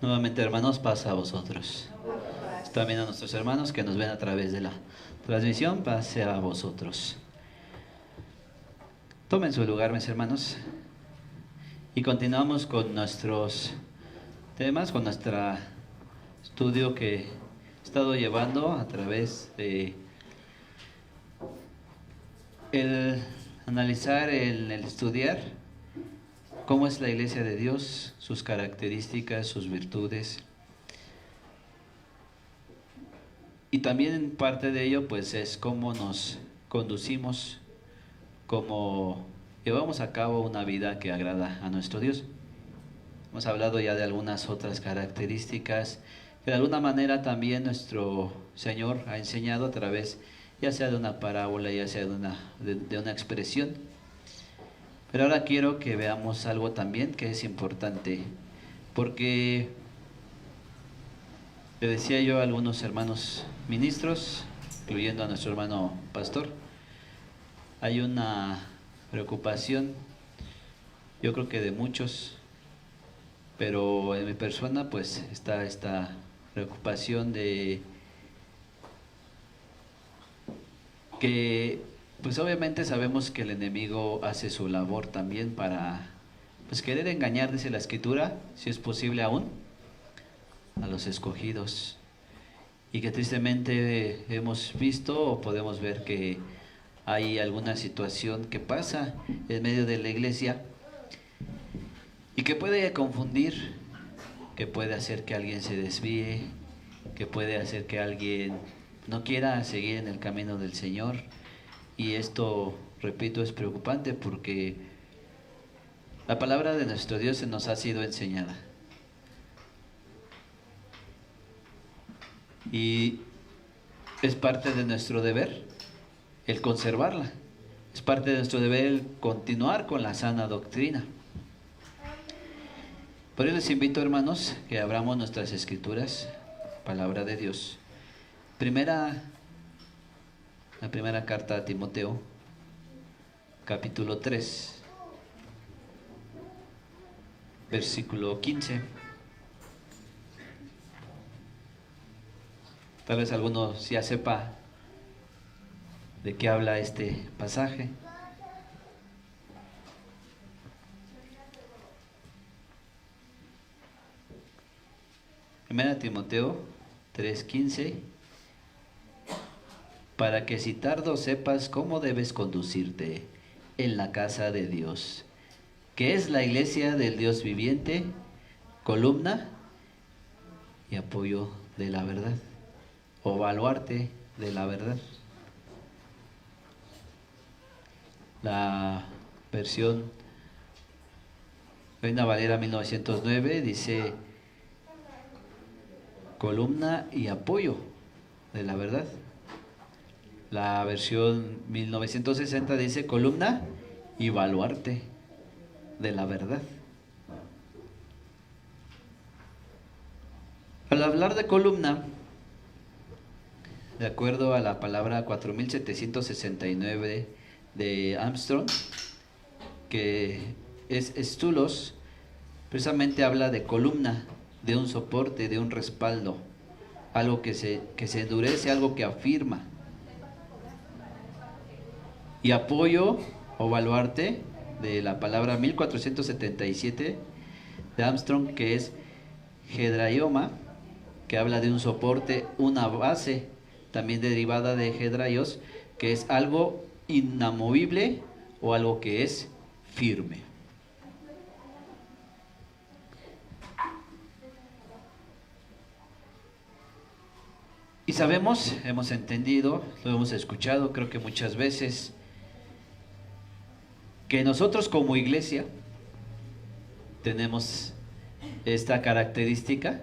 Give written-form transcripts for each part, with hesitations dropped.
Nuevamente, hermanos, pasa a vosotros. También a nuestros hermanos que nos ven a través de la transmisión, pase a vosotros. Tomen su lugar, mis hermanos, y continuamos con nuestros temas, con nuestro estudio que he estado llevando a través de el analizar, el estudiar cómo es la iglesia de Dios, sus características, sus virtudes. Y también parte de ello pues es cómo nos conducimos, cómo llevamos a cabo una vida que agrada a nuestro Dios. Hemos hablado ya de algunas otras características que de alguna manera también nuestro Señor ha enseñado a través ya sea de una parábola, ya sea de una expresión. Pero ahora quiero que veamos algo también que es importante, porque le decía yo a algunos hermanos ministros, incluyendo a nuestro hermano pastor, hay una preocupación, yo creo que de muchos, pero en mi persona pues está esta preocupación de que pues obviamente sabemos que el enemigo hace su labor también para pues querer engañar, dice la escritura, si es posible aún, a los escogidos. Y que tristemente hemos visto o podemos ver que hay alguna situación que pasa en medio de la iglesia y que puede confundir, que puede hacer que alguien se desvíe, que puede hacer que alguien no quiera seguir en el camino del Señor. Y esto, repito, es preocupante porque la palabra de nuestro Dios se nos ha sido enseñada. Y es parte de nuestro deber el conservarla. Es parte de nuestro deber el continuar con la sana doctrina. Por eso les invito, hermanos, que abramos nuestras escrituras, palabra de Dios. La primera carta a Timoteo, capítulo 3, versículo 15. Tal vez alguno ya sepa de qué habla este pasaje. Primera Timoteo 3:15. Para que si tardo sepas cómo debes conducirte en la casa de Dios, que es la iglesia del Dios viviente, columna y apoyo de la verdad, o baluarte de la verdad. La versión Reina Valera 1909 dice columna y apoyo de la verdad. La versión 1960 dice columna y baluarte de la verdad. Al hablar de columna, de acuerdo a la palabra 4769 de Armstrong, que es estulos, precisamente habla de columna, de un soporte, de un respaldo, algo que se endurece, algo que afirma. Y apoyo o baluarte de la palabra 1477 de Armstrong, que es hedraioma, que habla de un soporte, una base, también derivada de hedraios, que es algo inamovible o algo que es firme. Y sabemos, hemos entendido, lo hemos escuchado, creo que muchas veces, que nosotros como iglesia tenemos esta característica,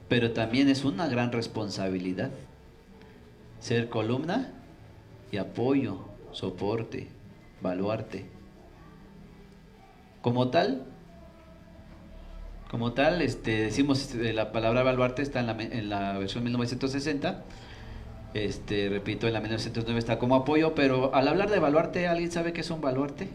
pero también es una gran responsabilidad ser columna y apoyo, soporte, baluarte. Como tal, decimos la palabra baluarte está en la versión 1960. Repito, en la 1909 está como apoyo, pero al hablar de baluarte, ¿alguien sabe qué es un baluarte?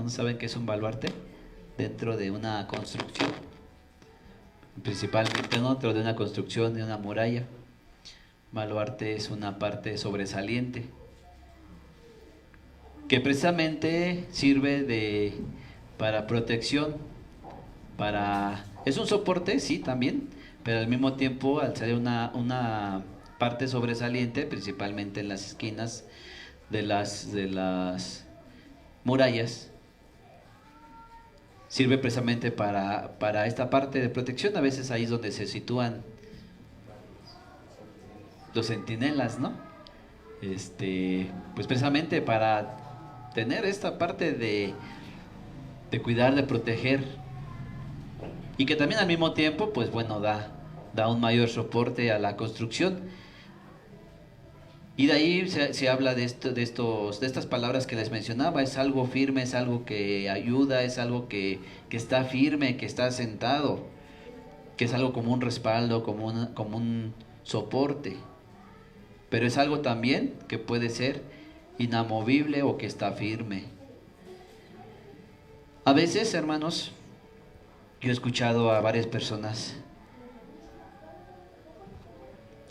¿No saben qué es un baluarte? Dentro de una construcción, principalmente dentro de una construcción, de una muralla. Baluarte es una parte sobresaliente que precisamente sirve para protección, es un soporte, sí, también, pero al mismo tiempo, al ser una parte sobresaliente, principalmente en las esquinas de las murallas, sirve precisamente para esta parte de protección. A veces ahí es donde se sitúan los centinelas, ¿no? Pues precisamente para tener esta parte de cuidar, de proteger, y que también al mismo tiempo, pues bueno, da un mayor soporte a la construcción. Y de ahí se habla de estas palabras que les mencionaba. Es algo firme, es algo que ayuda, es algo que está firme, que está asentado, que es algo como un respaldo, como un soporte. Pero es algo también que puede ser inamovible o que está firme. A veces, hermanos, yo he escuchado a varias personas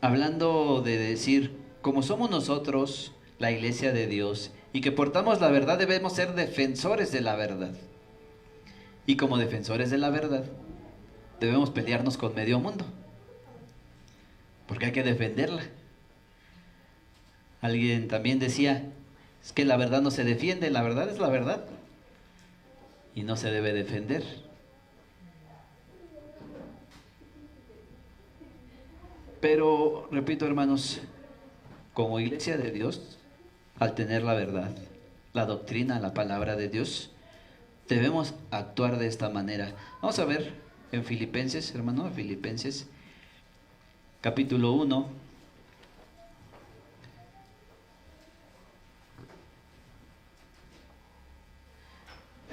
hablando de decir, como somos nosotros, la iglesia de Dios, y que portamos la verdad, debemos ser defensores de la verdad. Y como defensores de la verdad, debemos pelearnos con medio mundo, porque hay que defenderla. Alguien también decía, es que la verdad no se defiende, la verdad es la verdad, y no se debe defender. Pero, repito, hermanos, como iglesia de Dios, al tener la verdad, la doctrina, la palabra de Dios, debemos actuar de esta manera. Vamos a ver en Filipenses, hermano, Filipenses, capítulo 1.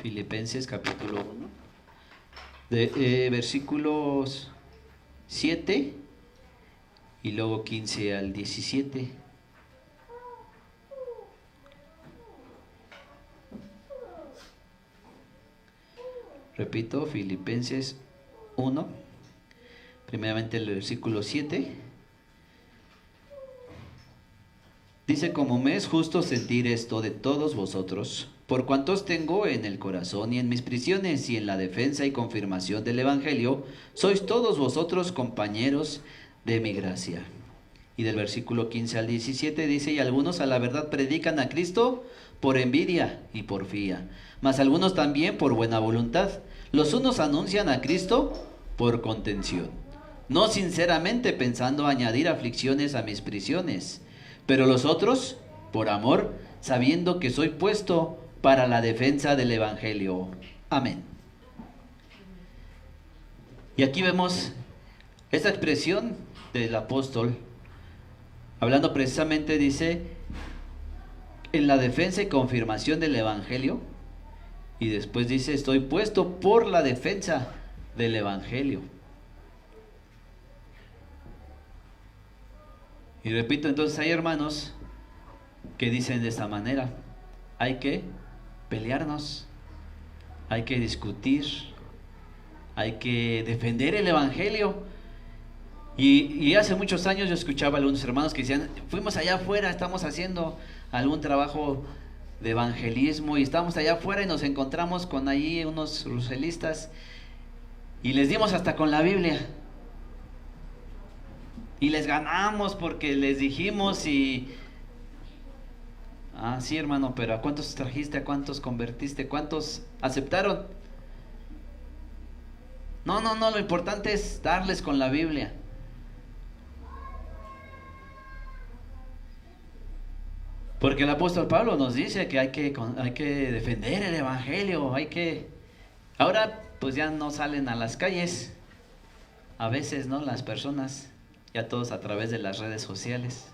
Filipenses, capítulo 1, versículos 7 y luego 15 al 17. Repito, Filipenses 1, primeramente el versículo 7. Dice, como me es justo sentir esto de todos vosotros, por cuantos tengo en el corazón y en mis prisiones y en la defensa y confirmación del Evangelio, sois todos vosotros compañeros de mi gracia. Y del versículo 15 al 17 dice, y algunos a la verdad predican a Cristo por envidia y porfía, mas algunos también por buena voluntad. Los unos anuncian a Cristo por contención, no sinceramente pensando añadir aflicciones a mis prisiones, pero los otros por amor, sabiendo que soy puesto para la defensa del Evangelio. Amén. Y aquí vemos esta expresión del apóstol, hablando precisamente, dice, en la defensa y confirmación del Evangelio, y después dice, estoy puesto por la defensa del Evangelio. Y repito, entonces hay hermanos que dicen de esta manera, hay que pelearnos, hay que discutir, hay que defender el Evangelio. Y hace muchos años yo escuchaba a algunos hermanos que decían, fuimos allá afuera, estamos haciendo algún trabajo de evangelismo y estamos allá afuera y nos encontramos con ahí unos ruselistas y les dimos hasta con la Biblia y les ganamos porque les dijimos y... Ah, sí, hermano, pero ¿a cuántos trajiste? ¿A cuántos convertiste? ¿Cuántos aceptaron? No, lo importante es darles con la Biblia. Porque el apóstol Pablo nos dice que hay que defender el Evangelio, Ahora pues ya no salen a las calles, a veces, ¿no? Las personas, ya todos a través de las redes sociales.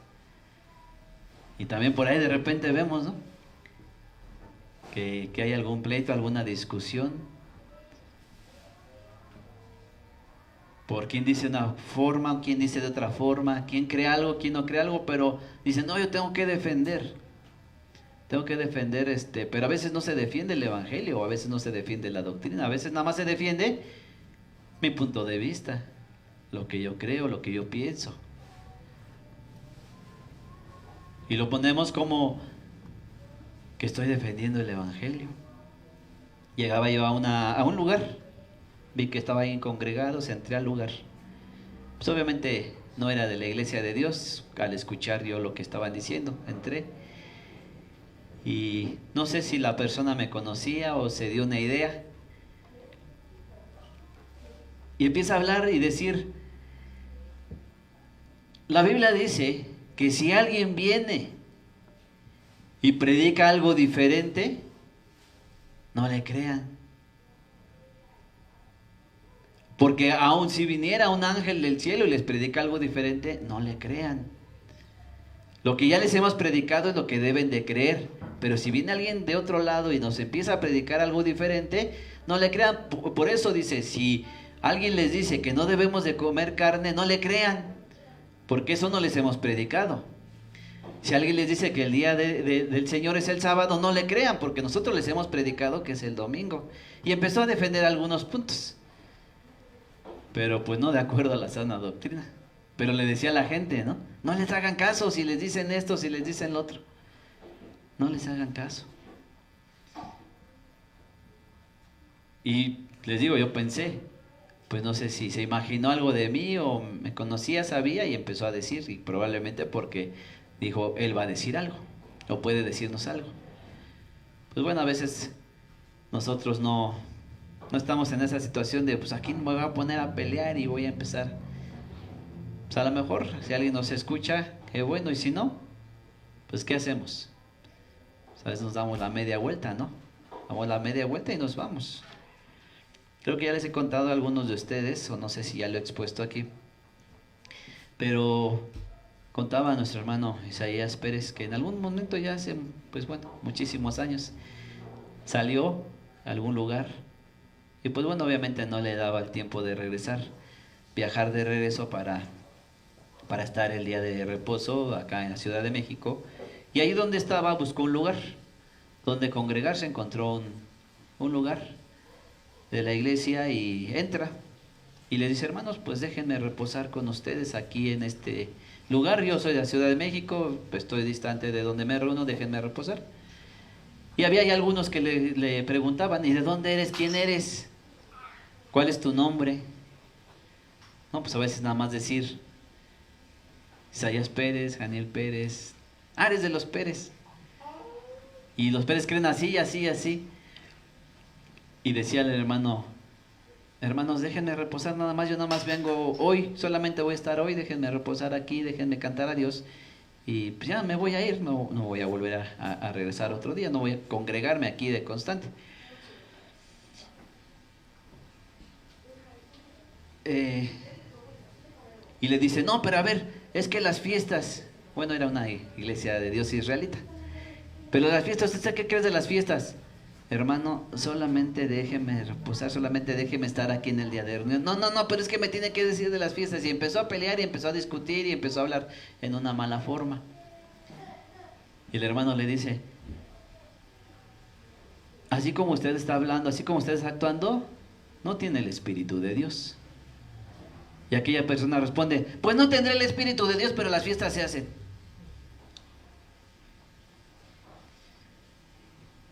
Y también por ahí de repente vemos, ¿no? Que hay algún pleito, alguna discusión. Por quién dice una forma, o quién dice de otra forma, quién cree algo, quién no cree algo, pero dice, no, yo tengo que defender tengo que defender, pero a veces no se defiende el evangelio, o a veces no se defiende la doctrina, a veces nada más se defiende mi punto de vista, lo que yo creo, lo que yo pienso. Y lo ponemos como que estoy defendiendo el evangelio. Llegaba yo a un lugar, vi que estaba ahí congregados, entré al lugar. Pues obviamente no era de la iglesia de Dios. Al escuchar yo lo que estaban diciendo, entré. Y no sé si la persona me conocía o se dio una idea. Y empieza a hablar y decir, la Biblia dice que si alguien viene y predica algo diferente, no le crean. Porque aun si viniera un ángel del cielo y les predica algo diferente, no le crean. Lo que ya les hemos predicado es lo que deben de creer. Pero si viene alguien de otro lado y nos empieza a predicar algo diferente, no le crean. Por eso dice, si alguien les dice que no debemos de comer carne, no le crean. Porque eso no les hemos predicado. Si alguien les dice que el día del Señor es el sábado, no le crean, porque nosotros les hemos predicado que es el domingo. Y empezó a defender algunos puntos, pero pues no de acuerdo a la sana doctrina. Pero le decía a la gente, ¿no? No les hagan caso si les dicen esto, si les dicen lo otro. No les hagan caso. Y les digo, yo pensé, pues no sé si se imaginó algo de mí o me conocía, sabía y empezó a decir, y probablemente porque dijo, él va a decir algo, o puede decirnos algo. Pues bueno, a veces nosotros no estamos en esa situación de, pues aquí me voy a poner a pelear y voy a empezar. Pues a lo mejor, si alguien nos escucha, qué bueno, y si no, pues ¿qué hacemos? Pues a veces nos damos la media vuelta, ¿no? Damos la media vuelta y nos vamos. Creo que ya les he contado a algunos de ustedes, o no sé si ya lo he expuesto aquí, pero contaba a nuestro hermano Isaías Pérez que en algún momento ya hace, pues bueno, muchísimos años, salió a algún lugar y pues bueno, obviamente no le daba el tiempo de regresar, viajar de regreso para estar el día de reposo acá en la Ciudad de México. Y ahí donde estaba buscó un lugar donde congregarse, encontró un lugar de la iglesia y entra y le dice, hermanos, pues déjenme reposar con ustedes aquí en este lugar. Yo soy de la Ciudad de México, pues estoy distante de donde me reúno, déjenme reposar. Y había ahí algunos que le preguntaban, ¿y de dónde eres? ¿Quién eres? ¿Cuál es tu nombre? No, pues a veces nada más decir Isaías Pérez, Daniel Pérez, eres de los Pérez. Y los Pérez creen así, así, así. Y decía el hermano, hermanos, déjenme reposar nada más, yo nada más vengo hoy, solamente voy a estar hoy, déjenme reposar aquí, déjenme cantar a Dios. Y pues ya me voy a ir, no voy a volver a regresar otro día, no voy a congregarme aquí de constante. Y le dice, no, pero a ver, es que las fiestas, bueno, era una iglesia de Dios israelita, pero las fiestas, ¿usted qué crees de las fiestas? Hermano, solamente déjeme reposar, solamente déjeme estar aquí en el día de reunión. No, pero es que me tiene que decir de las fiestas. Y empezó a pelear y empezó a discutir y empezó a hablar en una mala forma. Y el hermano le dice, así como usted está hablando, así como usted está actuando, no tiene el Espíritu de Dios. Y aquella persona responde, pues no tendré el Espíritu de Dios, pero las fiestas se hacen.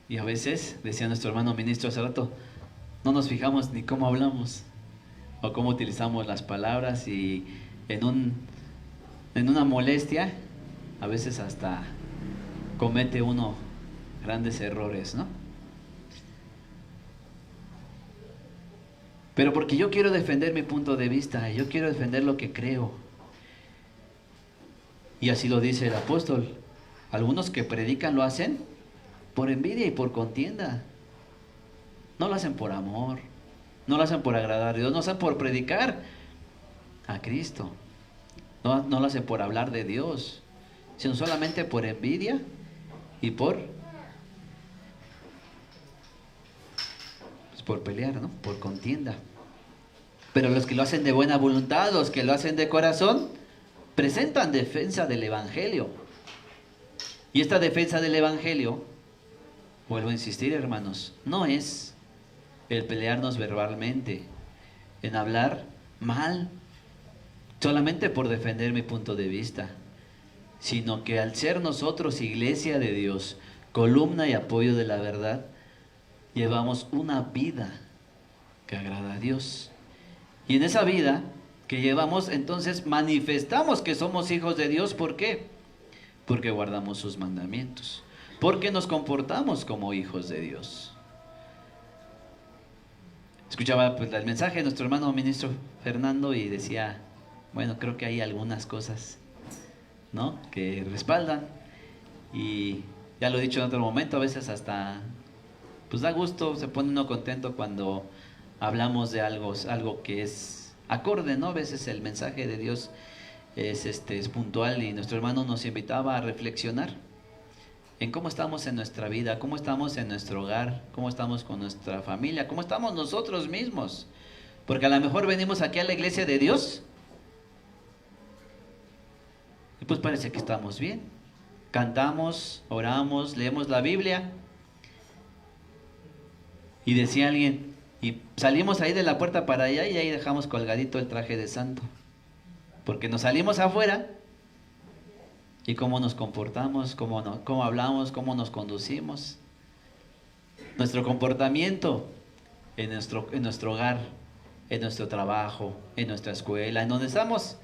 Y a veces, decía nuestro hermano ministro hace rato, no nos fijamos ni cómo hablamos o cómo utilizamos las palabras, y en una molestia a veces hasta comete uno grandes errores, ¿no? Pero porque yo quiero defender mi punto de vista, yo quiero defender lo que creo. Y así lo dice el apóstol. Algunos que predican lo hacen por envidia y por contienda. No lo hacen por amor, no lo hacen por agradar a Dios, no lo hacen por predicar a Cristo, no lo hacen por hablar de Dios, sino solamente por envidia y por pelear, ¿no? Por contienda. Pero los que lo hacen de buena voluntad, los que lo hacen de corazón, presentan defensa del Evangelio. Y esta defensa del Evangelio, vuelvo a insistir, hermanos, no es el pelearnos verbalmente, en hablar mal, solamente por defender mi punto de vista, sino que al ser nosotros iglesia de Dios, columna y apoyo de la verdad, llevamos una vida que agrada a Dios. Y en esa vida que llevamos, entonces manifestamos que somos hijos de Dios. ¿Por qué? Porque guardamos sus mandamientos, porque nos comportamos como hijos de Dios. Escuchaba pues el mensaje de nuestro hermano ministro Fernando y decía, bueno, creo que hay algunas cosas, ¿no?, que respaldan, y ya lo he dicho en otro momento, a veces hasta pues da gusto, se pone uno contento cuando hablamos de algo que es acorde, ¿no? A veces el mensaje de Dios es puntual, y nuestro hermano nos invitaba a reflexionar en cómo estamos en nuestra vida, cómo estamos en nuestro hogar, cómo estamos con nuestra familia, cómo estamos nosotros mismos. Porque a lo mejor venimos aquí a la iglesia de Dios y pues parece que estamos bien. Cantamos, oramos, leemos la Biblia. Y decía alguien, y salimos ahí de la puerta para allá y ahí dejamos colgadito el traje de santo. Porque nos salimos afuera y cómo nos comportamos, cómo hablamos, cómo nos conducimos. Nuestro comportamiento en nuestro hogar, en nuestro trabajo, en nuestra escuela, en donde estamos,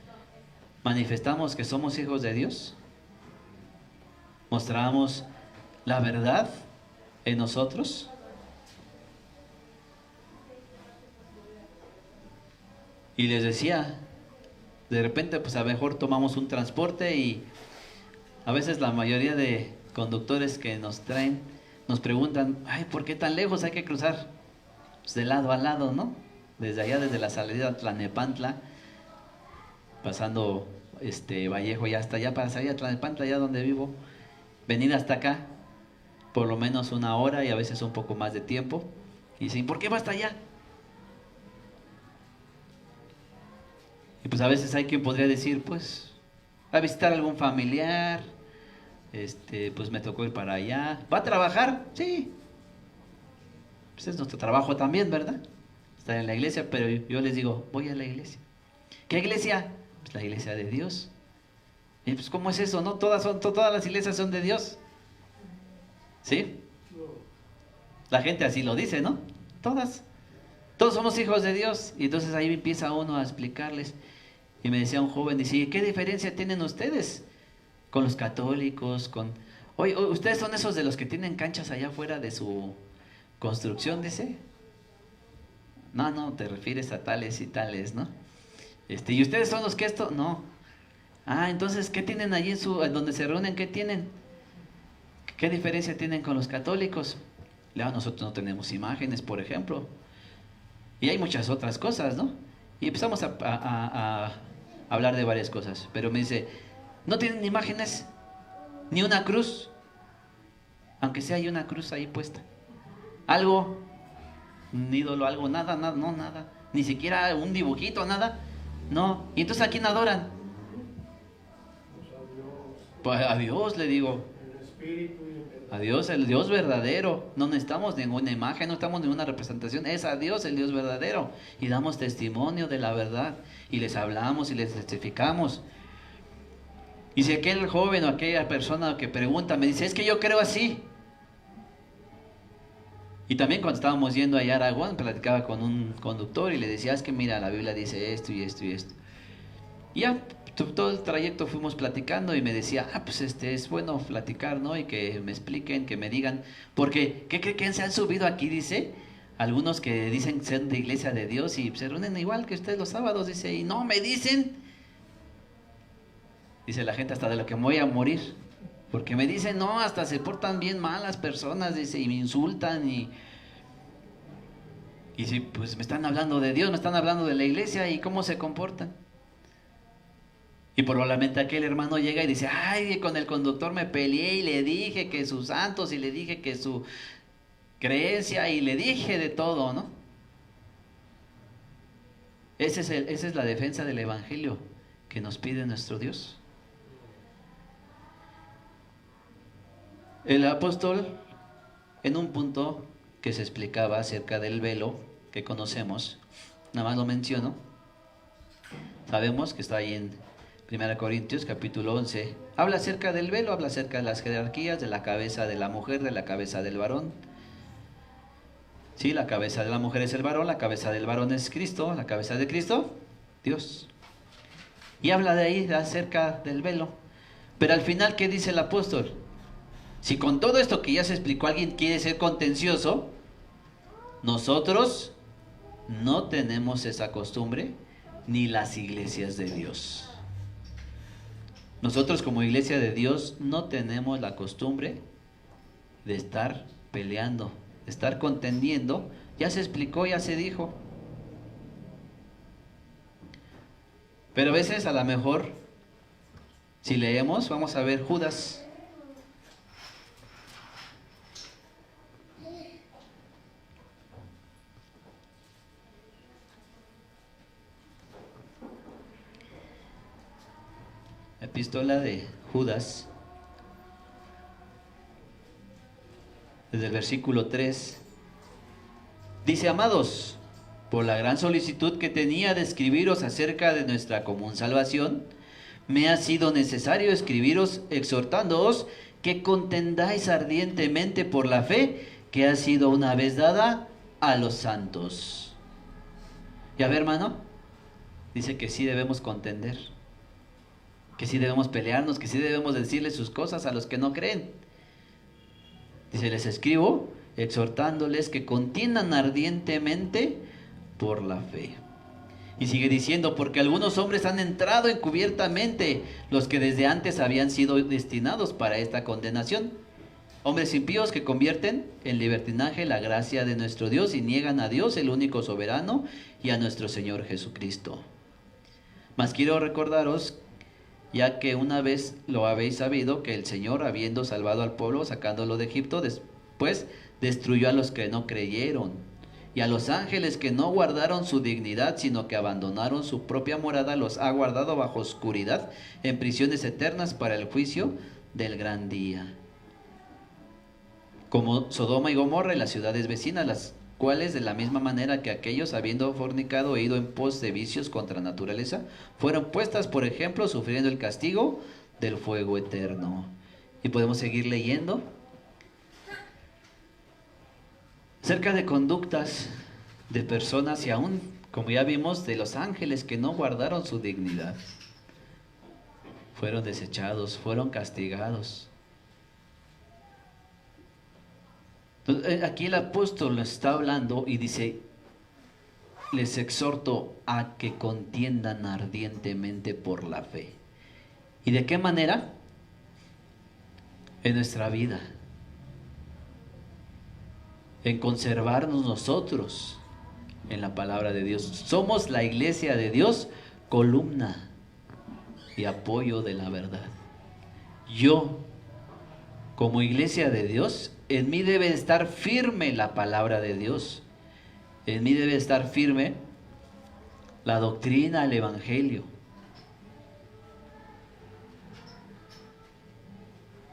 manifestamos que somos hijos de Dios. Mostramos la verdad en nosotros. Y les decía, de repente pues a lo mejor tomamos un transporte y a veces la mayoría de conductores que nos traen nos preguntan, ay, ¿por qué tan lejos hay que cruzar? Pues de lado a lado, ¿no? Desde allá, desde la salida de Tlalnepantla, pasando Vallejo y hasta allá para salir a Tlalnepantla, allá donde vivo, venir hasta acá, por lo menos 1 hora y a veces un poco más de tiempo. Y dicen, ¿por qué va hasta allá? Y pues a veces hay quien podría decir, pues, a visitar a algún familiar, pues me tocó ir para allá. ¿Va a trabajar? Sí. Pues es nuestro trabajo también, ¿verdad? Estar en la iglesia, pero yo les digo, voy a la iglesia. ¿Qué iglesia? Pues la iglesia de Dios. Y pues, ¿cómo es eso, no? Todas las iglesias son de Dios. ¿Sí? La gente así lo dice, ¿no? Todos somos hijos de Dios. Y entonces ahí empieza uno a explicarles. Y me decía un joven, dice, ¿qué diferencia tienen ustedes con los católicos? Oye, ¿ustedes son esos de los que tienen canchas allá afuera de su construcción? Dice. No, te refieres a tales y tales, ¿no? ¿Y ustedes son los que esto? No. Ah, entonces, ¿qué tienen allí en donde se reúnen? ¿Qué tienen? ¿Qué diferencia tienen con los católicos? Nosotros no tenemos imágenes, por ejemplo. Y hay muchas otras cosas, ¿no? Y empezamos a hablar de varias cosas. Pero me dice, ¿no tienen imágenes? Ni una cruz. Aunque sea hay una cruz ahí puesta. Algo, un ídolo, algo, nada, no, nada. Ni siquiera un dibujito, nada. No. ¿Y entonces a quién adoran? Pues a Dios, le digo. A Dios, el Dios verdadero. No necesitamos ninguna imagen, no necesitamos ninguna representación. Es a Dios, el Dios verdadero. Y damos testimonio de la verdad. Y les hablamos y les testificamos. Y si aquel joven o aquella persona que pregunta me dice, es que yo creo así. Y también cuando estábamos yendo allá a Aragón, platicaba con un conductor y le decía, es que mira, la Biblia dice esto y esto y esto. Y ya todo el trayecto fuimos platicando y me decía, pues es bueno platicar, ¿no? Y que me expliquen, que me digan, porque, ¿qué creen que se han subido aquí? Dice, algunos que dicen ser de iglesia de Dios y se reúnen igual que ustedes los sábados, dice, y no me dicen, dice la gente, hasta de lo que me voy a morir, porque me dicen, no, hasta se portan bien mal las personas, dice, y me insultan y si pues me están hablando de Dios, me están hablando de la iglesia y cómo se comportan. Y probablemente aquel hermano llega y dice, ay, con el conductor me peleé y le dije que sus santos y le dije que su creencia y le dije de todo, ¿no? Esa es la defensa del evangelio que nos pide nuestro Dios. El apóstol, en un punto que se explicaba acerca del velo que conocemos, nada más lo menciono, sabemos que está ahí en 1 Corintios capítulo 11, habla acerca del velo, habla acerca de las jerarquías, de la cabeza de la mujer, de la cabeza del varón. Sí, la cabeza de la mujer es el varón, la cabeza del varón es Cristo, la cabeza de Cristo, Dios. Y habla de ahí acerca del velo. Pero al final, ¿qué dice el apóstol? Si con todo esto que ya se explicó alguien quiere ser contencioso, nosotros no tenemos esa costumbre, ni las iglesias de Dios. Nosotros como iglesia de Dios no tenemos la costumbre de estar peleando, de estar contendiendo. Ya se explicó, ya se dijo. Pero a veces, a lo mejor, si leemos, vamos a ver Judas. Epístola de Judas, desde el versículo 3, dice: amados, por la gran solicitud que tenía de escribiros acerca de nuestra común salvación, me ha sido necesario escribiros exhortándoos que contendáis ardientemente por la fe que ha sido una vez dada a los santos. Ya ve, hermano, dice que sí debemos contender, que sí debemos pelearnos, que sí debemos decirle sus cosas a los que no creen. Dice: les escribo exhortándoles que contiendan ardientemente por la fe. Y sigue diciendo: porque algunos hombres han entrado encubiertamente, los que desde antes habían sido destinados para esta condenación. Hombres impíos que convierten en libertinaje la gracia de nuestro Dios y niegan a Dios, el único soberano, y a nuestro Señor Jesucristo. Mas quiero recordaros, ya que una vez lo habéis sabido, que el Señor, habiendo salvado al pueblo, sacándolo de Egipto, después destruyó a los que no creyeron, y a los ángeles que no guardaron su dignidad, sino que abandonaron su propia morada, los ha guardado bajo oscuridad, en prisiones eternas para el juicio del gran día. Como Sodoma y Gomorra y las ciudades vecinas, las cuales de la misma manera que aquellos, habiendo fornicado e ido en pos de vicios contra naturaleza, fueron puestas por ejemplo, sufriendo el castigo del fuego eterno. Y podemos seguir leyendo acerca de conductas de personas, y aún, como ya vimos, de los ángeles que no guardaron su dignidad. Fueron desechados, fueron castigados. Entonces, aquí el apóstol está hablando y dice: les exhorto a que contiendan ardientemente por la fe. ¿Y de qué manera? En nuestra vida, en conservarnos nosotros en la palabra de Dios. Somos la iglesia de Dios, columna y apoyo de la verdad. Yo, como iglesia de Dios, en mí debe estar firme la palabra de Dios. En mí debe estar firme la doctrina, el evangelio.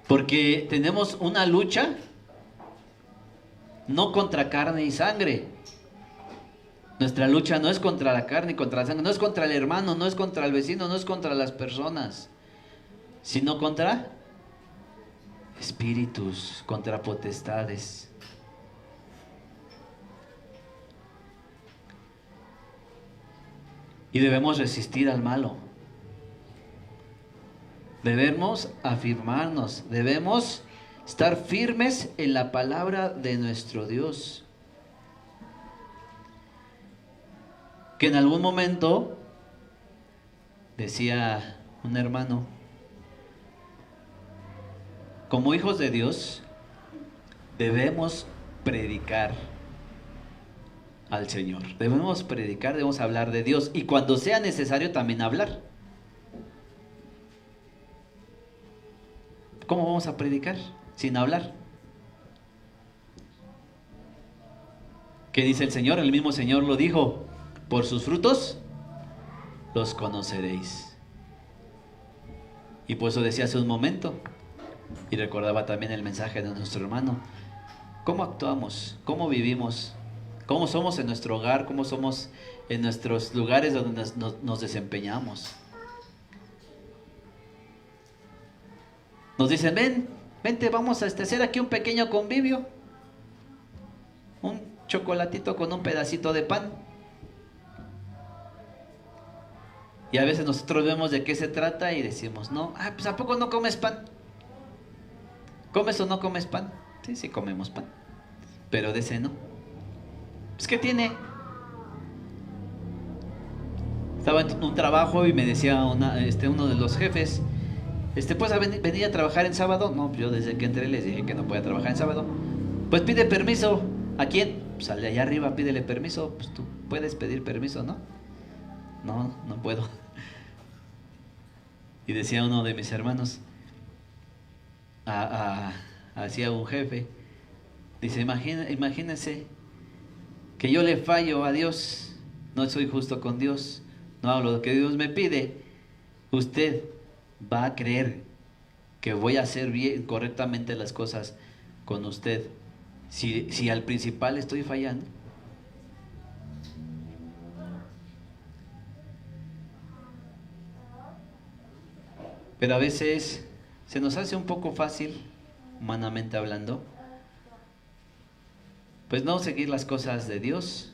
Porque tenemos una lucha no contra carne y sangre. Nuestra lucha no es contra la carne y contra la sangre, no es contra el hermano, no es contra el vecino, no es contra las personas, sino contra espíritus, contra potestades. Y debemos resistir al malo. Debemos afirmarnos, debemos estar firmes en la palabra de nuestro Dios. Que en algún momento, decía un hermano, como hijos de Dios, debemos predicar al Señor. Debemos predicar, debemos hablar de Dios. Y cuando sea necesario también hablar. ¿Cómo vamos a predicar sin hablar? ¿Qué dice el Señor? El mismo Señor lo dijo: por sus frutos los conoceréis. Y por eso decía hace un momento, Y recordaba también el mensaje de nuestro hermano. ¿Cómo actuamos? ¿Cómo vivimos? ¿Cómo somos en nuestro hogar? ¿Cómo somos en nuestros lugares donde nos desempeñamos? Nos dicen, vente, vamos a hacer aquí un pequeño convivio. Un chocolatito con un pedacito de pan. Y a veces nosotros vemos de qué se trata y decimos, no, pues ¿a poco no comes pan? ¿Comes o no comes pan? Sí, sí comemos pan, pero de ese no. Pues ¿qué tiene? Estaba en un trabajo y me decía uno de los jefes, pues venir a trabajar en sábado. No, yo desde que entré les dije que no podía trabajar en sábado. Pues pide permiso. ¿A quién? Pues al de allá arriba, pídele permiso. Pues tú puedes pedir permiso, ¿no? No, no puedo. Y decía uno de mis hermanos, hacia un jefe, dice, imagínense que yo le fallo a Dios, no soy justo con Dios, no hago lo que Dios me pide. ¿Usted va a creer que voy a hacer bien, correctamente las cosas con usted si al principal estoy fallando? Pero a veces se nos hace un poco fácil, humanamente hablando, pues no seguir las cosas de Dios.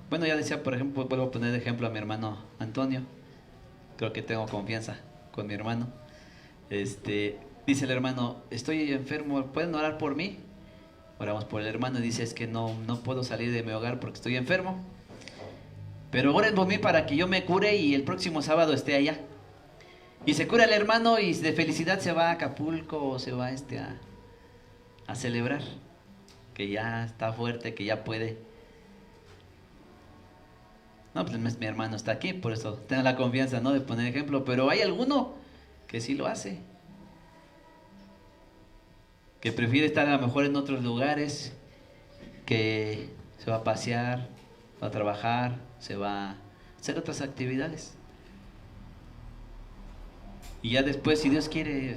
Bueno, ya decía, por ejemplo, vuelvo a poner de ejemplo a mi hermano Antonio. Creo que tengo confianza con mi hermano. Dice el hermano, estoy enfermo, ¿pueden orar por mí? Oramos por el hermano y dice, es que no puedo salir de mi hogar porque estoy enfermo. Pero oren por mí para que yo me cure y el próximo sábado esté allá. Y se cura el hermano y de felicidad se va a Acapulco o se va a celebrar. Que ya está fuerte, que ya puede. No, pues mi hermano está aquí, por eso tengo la confianza, ¿no?, de poner ejemplo. Pero hay alguno que sí lo hace. Que prefiere estar a lo mejor en otros lugares, que se va a pasear, va a trabajar, se va a hacer otras actividades. Y ya después, si Dios quiere,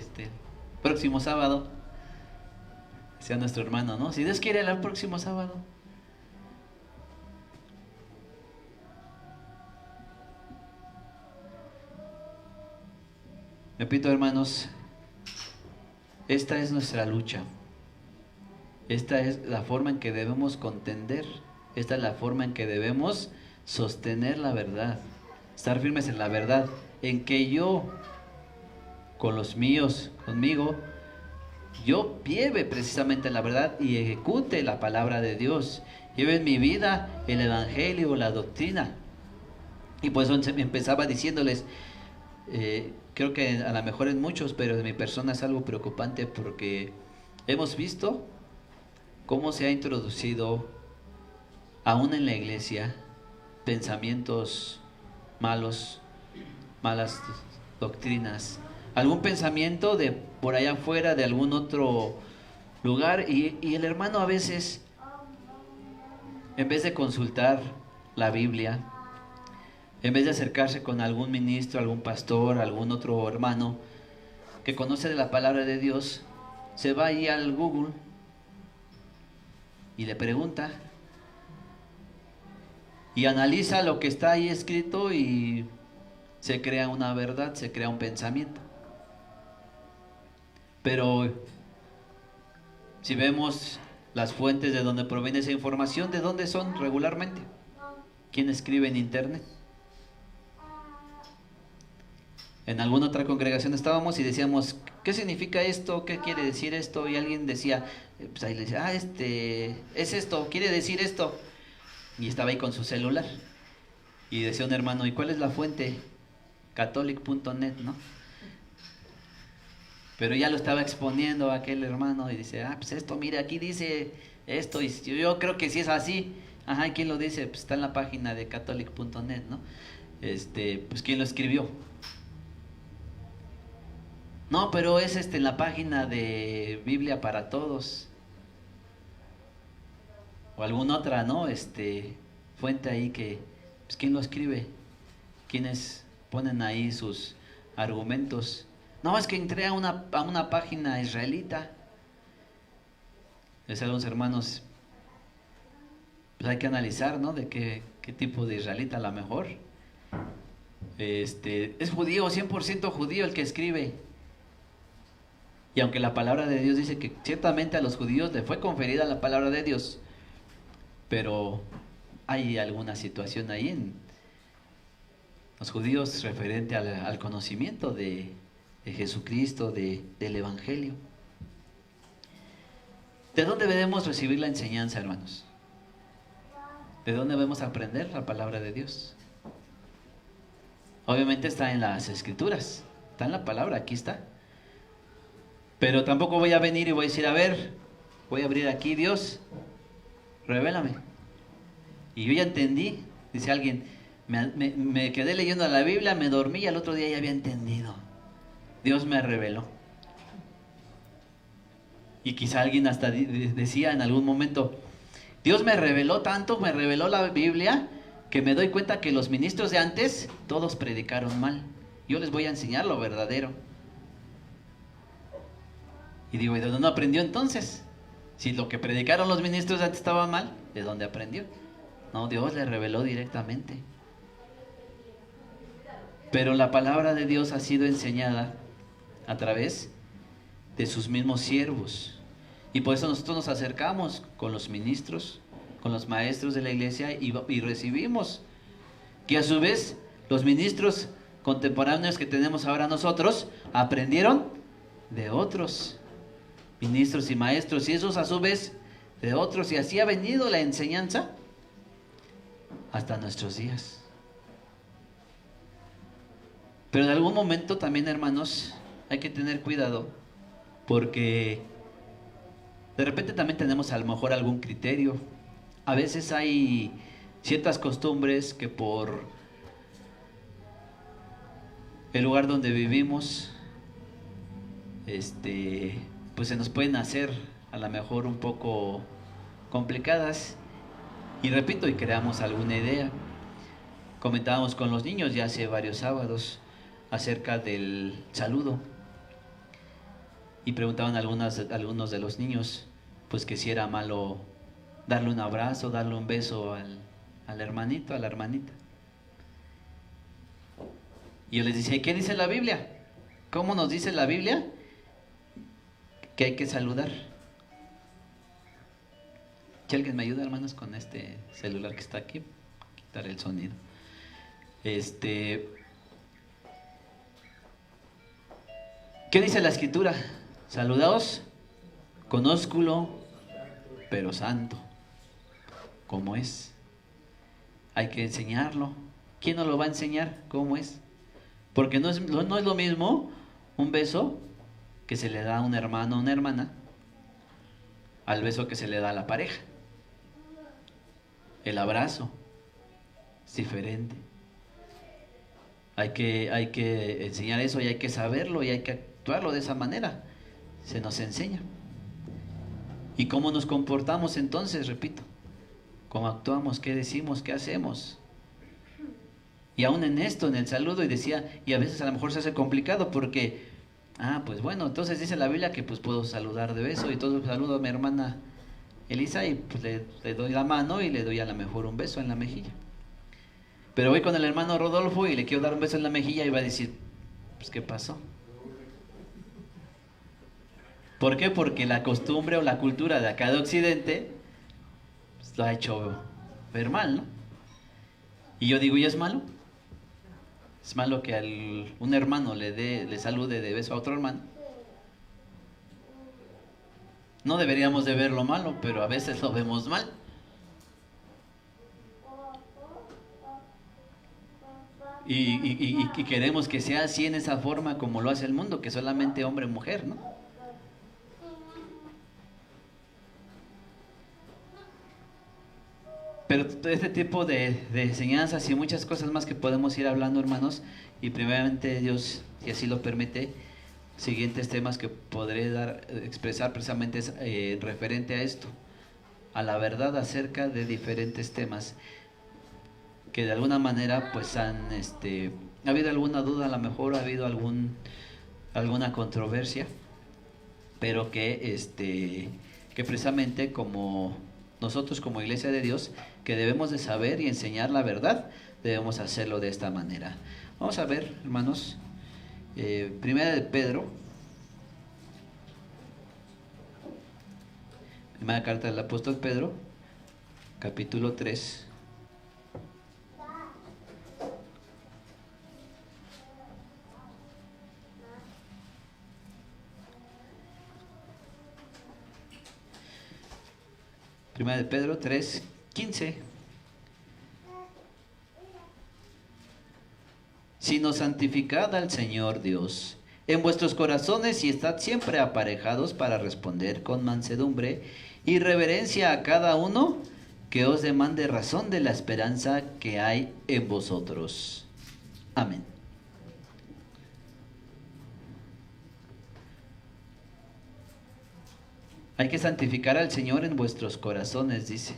próximo sábado, sea nuestro hermano, ¿no? Si Dios quiere, el próximo sábado. Repito, hermanos, esta es nuestra lucha. Esta es la forma en que debemos contender. Esta es la forma en que debemos sostener la verdad. Estar firmes en la verdad. En que yo, con los míos, conmigo, yo lleve precisamente la verdad y ejecute la palabra de Dios. Lleve en mi vida el evangelio, la doctrina. Y pues empezaba diciéndoles, creo que a lo mejor en muchos, pero en mi persona es algo preocupante porque hemos visto cómo se ha introducido aún en la iglesia pensamientos malos, malas doctrinas, algún pensamiento de por allá afuera, de algún otro lugar, y el hermano a veces, en vez de consultar la Biblia, en vez de acercarse con algún ministro, algún pastor, algún otro hermano que conoce de la palabra de Dios, se va ahí al Google y le pregunta y analiza lo que está ahí escrito y se crea una verdad, se crea un pensamiento. Pero si vemos las fuentes de donde proviene esa información, ¿de dónde son regularmente? ¿Quién escribe en internet? En alguna otra congregación estábamos y decíamos, ¿qué significa esto? ¿Qué quiere decir esto? Y alguien decía, pues ahí le decía, es esto, quiere decir esto. Y estaba ahí con su celular. Y decía un hermano, ¿y cuál es la fuente? Catholic.net, ¿no? Pero ya lo estaba exponiendo a aquel hermano y dice, pues esto, mire, aquí dice esto, y yo creo que sí es así. Ajá, ¿y quién lo dice? Pues está en la página de catholic.net, ¿no? Pues ¿quién lo escribió? No, pero es en la página de Biblia para Todos. O alguna otra, ¿no? Fuente ahí que, pues ¿quién lo escribe? ¿Quiénes ponen ahí sus argumentos. No, es que entré a una página israelita. Les algunos hermanos, pues hay que analizar, ¿no? De qué tipo de israelita a lo mejor. Es judío, 100% judío el que escribe. Y aunque la palabra de Dios dice que ciertamente a los judíos le fue conferida la palabra de Dios, pero hay alguna situación ahí en los judíos referente al conocimiento de Jesucristo, del Evangelio. ¿De dónde debemos recibir la enseñanza, hermanos? ¿De dónde debemos aprender la palabra de Dios? Obviamente está en las Escrituras, está en la palabra, aquí está. Pero tampoco voy a venir y voy a decir, a ver, voy a abrir aquí, Dios, revélame. Y yo ya entendí, dice alguien, me quedé leyendo la Biblia, me dormí y al otro día ya había entendido. Dios me reveló. Y quizá alguien hasta decía en algún momento, Dios me reveló tanto, me reveló la Biblia, que me doy cuenta que los ministros de antes, todos predicaron mal. Yo les voy a enseñar lo verdadero. Y digo, ¿y de dónde aprendió entonces? Si lo que predicaron los ministros de antes estaba mal, ¿de dónde aprendió? No, Dios le reveló directamente. Pero la palabra de Dios ha sido enseñada a través de sus mismos siervos. Y por eso nosotros nos acercamos con los ministros, con los maestros de la iglesia y recibimos. Que a su vez los ministros contemporáneos que tenemos ahora nosotros aprendieron de otros ministros y maestros, y esos a su vez de otros, y así ha venido la enseñanza hasta nuestros días. Pero en algún momento también, hermanos, hay que tener cuidado, porque de repente también tenemos a lo mejor algún criterio. A veces hay ciertas costumbres que por el lugar donde vivimos, pues se nos pueden hacer a lo mejor un poco complicadas. Y repito, y creamos alguna idea. Comentábamos con los niños ya hace varios sábados acerca del saludo. Y preguntaban algunos de los niños, pues que si era malo darle un abrazo, darle un beso al hermanito, a la hermanita. Y yo les decía, ¿y qué dice la Biblia? ¿Cómo nos dice la Biblia que hay que saludar? Si alguien me ayuda, hermanos, con este celular que está aquí, quitar el sonido. ¿Qué dice la Escritura? Saludaos con ósculo, pero santo, como es. Hay que enseñarlo. ¿Quién nos lo va a enseñar? ¿Cómo es? Porque no es lo mismo un beso que se le da a un hermano o una hermana al beso que se le da a la pareja. El abrazo es diferente. Hay que enseñar eso y hay que saberlo y hay que actuarlo de esa manera. Se nos enseña. ¿Y cómo nos comportamos entonces? Repito, ¿cómo actuamos? ¿Qué decimos? ¿Qué hacemos? Y aún en esto, en el saludo, y decía, y a veces a lo mejor se hace complicado porque, pues bueno, entonces dice la Biblia que pues puedo saludar de beso, y todo saludo a mi hermana Elisa y pues le doy la mano y le doy a lo mejor un beso en la mejilla. Pero voy con el hermano Rodolfo y le quiero dar un beso en la mejilla y va a decir, pues ¿qué pasó? ¿Por qué? Porque la costumbre o la cultura de acá de Occidente pues, lo ha hecho ver mal, ¿no? Y yo digo, ¿y es malo? ¿Es malo que un hermano le salude de beso a otro hermano? No deberíamos de verlo malo, pero a veces lo vemos mal. Y queremos que sea así en esa forma como lo hace el mundo, que solamente hombre y mujer, ¿no? Pero este tipo de enseñanzas y muchas cosas más que podemos ir hablando, hermanos, y primeramente Dios, si así lo permite, siguientes temas que podré expresar precisamente es referente a esto, a la verdad acerca de diferentes temas que de alguna manera pues han ha habido alguna duda, a lo mejor ha habido alguna controversia, pero que precisamente como nosotros como Iglesia de Dios, que debemos de saber y enseñar la verdad, debemos hacerlo de esta manera. Vamos a ver, hermanos, primera de Pedro, primera carta del apóstol Pedro, capítulo 3. Primera de Pedro 3:15. Sino santificad al Señor Dios en vuestros corazones y estad siempre aparejados para responder con mansedumbre y reverencia a cada uno que os demande razón de la esperanza que hay en vosotros. Amén. Hay que santificar al Señor en vuestros corazones, dice.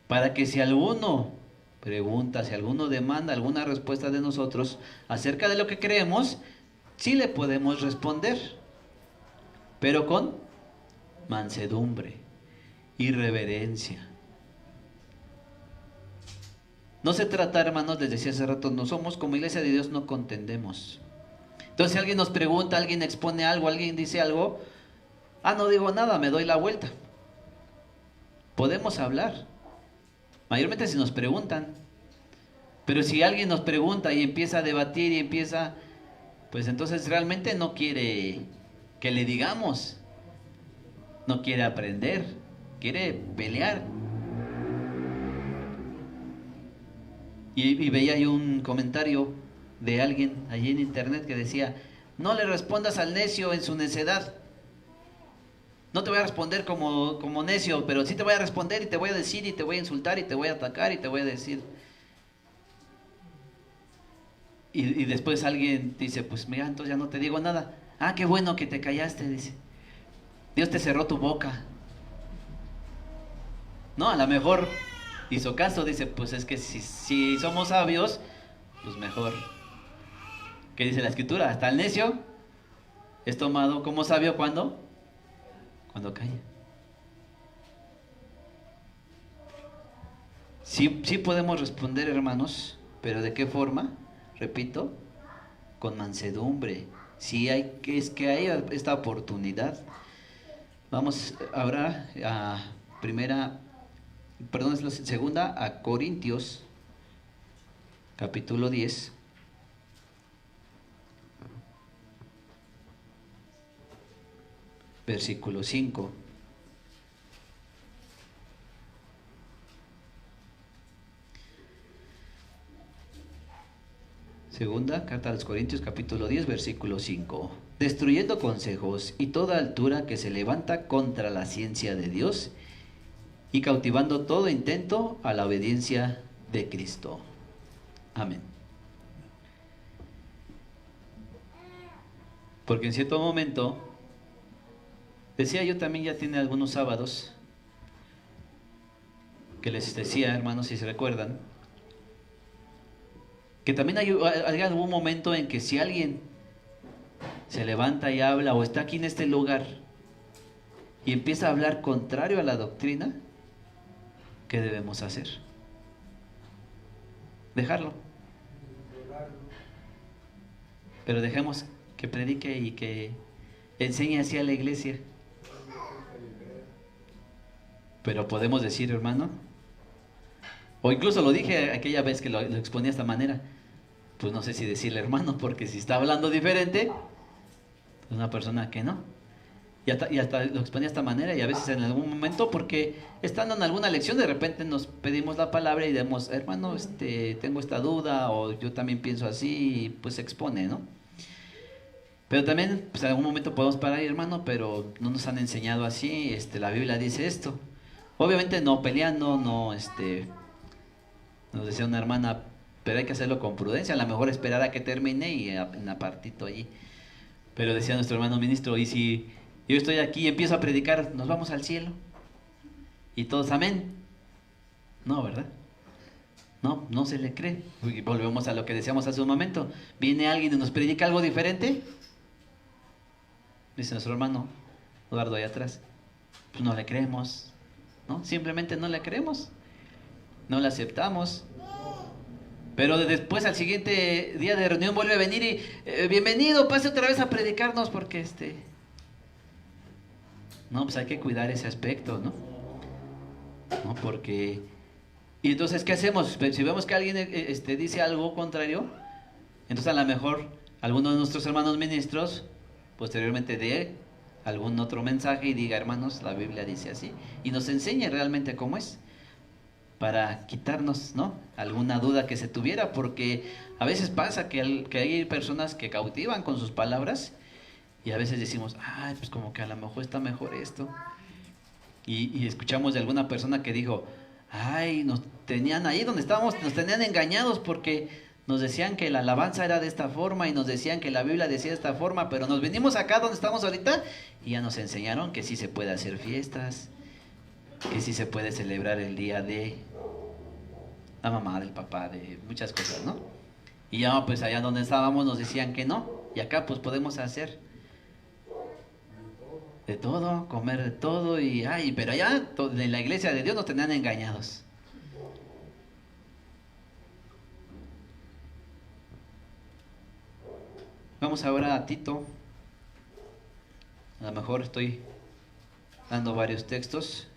Para que si alguno pregunta, si alguno demanda alguna respuesta de nosotros acerca de lo que creemos, sí le podemos responder, pero con mansedumbre y reverencia. No se trata, hermanos, les decía hace rato, no somos como Iglesia de Dios, no contendemos. Entonces si alguien nos pregunta, alguien expone algo, alguien dice algo, no digo nada, me doy la vuelta. Podemos hablar, mayormente si nos preguntan, pero si alguien nos pregunta y empieza a debatir y empieza, pues entonces realmente no quiere que le digamos, no quiere aprender, quiere pelear. Y veía yo un comentario de alguien allí en internet que decía, no le respondas al necio en su necedad. No te voy a responder como necio, pero sí te voy a responder y te voy a decir y te voy a insultar y te voy a atacar y te voy a decir. Y después alguien dice, pues mira, entonces ya no te digo nada. Qué bueno que te callaste, dice. Dios te cerró tu boca. No, a lo mejor hizo caso, dice, pues es que si somos sabios, pues mejor. ¿Qué dice la Escritura? Hasta el necio es tomado como sabio cuando calla. Sí podemos responder, hermanos, pero ¿de qué forma? Repito, con mansedumbre. Sí hay esta oportunidad. Vamos ahora a segunda a Corintios, capítulo 10. Versículo 5. Segunda carta a los Corintios, capítulo 10, versículo 5. Destruyendo consejos y toda altura que se levanta contra la ciencia de Dios y cautivando todo intento a la obediencia de Cristo. Amén. Porque en cierto momento, decía yo también, ya tiene algunos sábados, que les decía, hermanos, si se recuerdan, que también hay algún momento en que si alguien se levanta y habla o está aquí en este lugar y empieza a hablar contrario a la doctrina, ¿qué debemos hacer? Dejarlo. Pero dejemos que predique y que enseñe así a la iglesia. Pero podemos decir, hermano, o incluso lo dije aquella vez que lo exponía de esta manera, pues no sé si decirle hermano, porque si está hablando diferente, pues una persona que no. Y hasta lo exponía de esta manera, y a veces en algún momento, porque estando en alguna lección, de repente nos pedimos la palabra y decimos, hermano, tengo esta duda, o yo también pienso así, y pues se expone, ¿no? Pero también, pues en algún momento podemos parar, hermano, pero no nos han enseñado así, la Biblia dice esto. Obviamente no peleando, no, nos decía una hermana, pero hay que hacerlo con prudencia, a lo mejor esperar a que termine y en apartito allí. Pero decía nuestro hermano ministro, y si yo estoy aquí y empiezo a predicar, nos vamos al cielo. Y todos, amén. No, ¿verdad? No, no se le cree. Y volvemos a lo que decíamos hace un momento. Viene alguien y nos predica algo diferente. Dice nuestro hermano Eduardo ahí atrás. Pues no le creemos, ¿no? Simplemente no le creemos. No le aceptamos. Pero después al siguiente día de reunión vuelve a venir y bienvenido, pase otra vez a predicarnos porque no, pues hay que cuidar ese aspecto, ¿no? No, porque y entonces ¿qué hacemos? Si vemos que alguien dice algo contrario, entonces a lo mejor alguno de nuestros hermanos ministros posteriormente dé algún otro mensaje y diga, hermanos, la Biblia dice así, y nos enseñe realmente cómo es, para quitarnos, ¿no?, alguna duda que se tuviera, porque a veces pasa que hay personas que cautivan con sus palabras y a veces decimos, ay, pues como que a lo mejor está mejor esto. Y escuchamos de alguna persona que dijo, ay, nos tenían ahí donde estábamos, nos tenían engañados porque nos decían que la alabanza era de esta forma y nos decían que la Biblia decía de esta forma, pero nos venimos acá donde estamos ahorita y ya nos enseñaron que sí se puede hacer fiestas, que sí se puede celebrar el día de la mamá, del papá, de muchas cosas, ¿no? Y ya pues allá donde estábamos nos decían que no, y acá pues podemos hacer de todo, comer de todo, y ay, pero allá en la iglesia de Dios nos tenían engañados. Vamos ahora a Tito. A lo mejor estoy dando varios textos.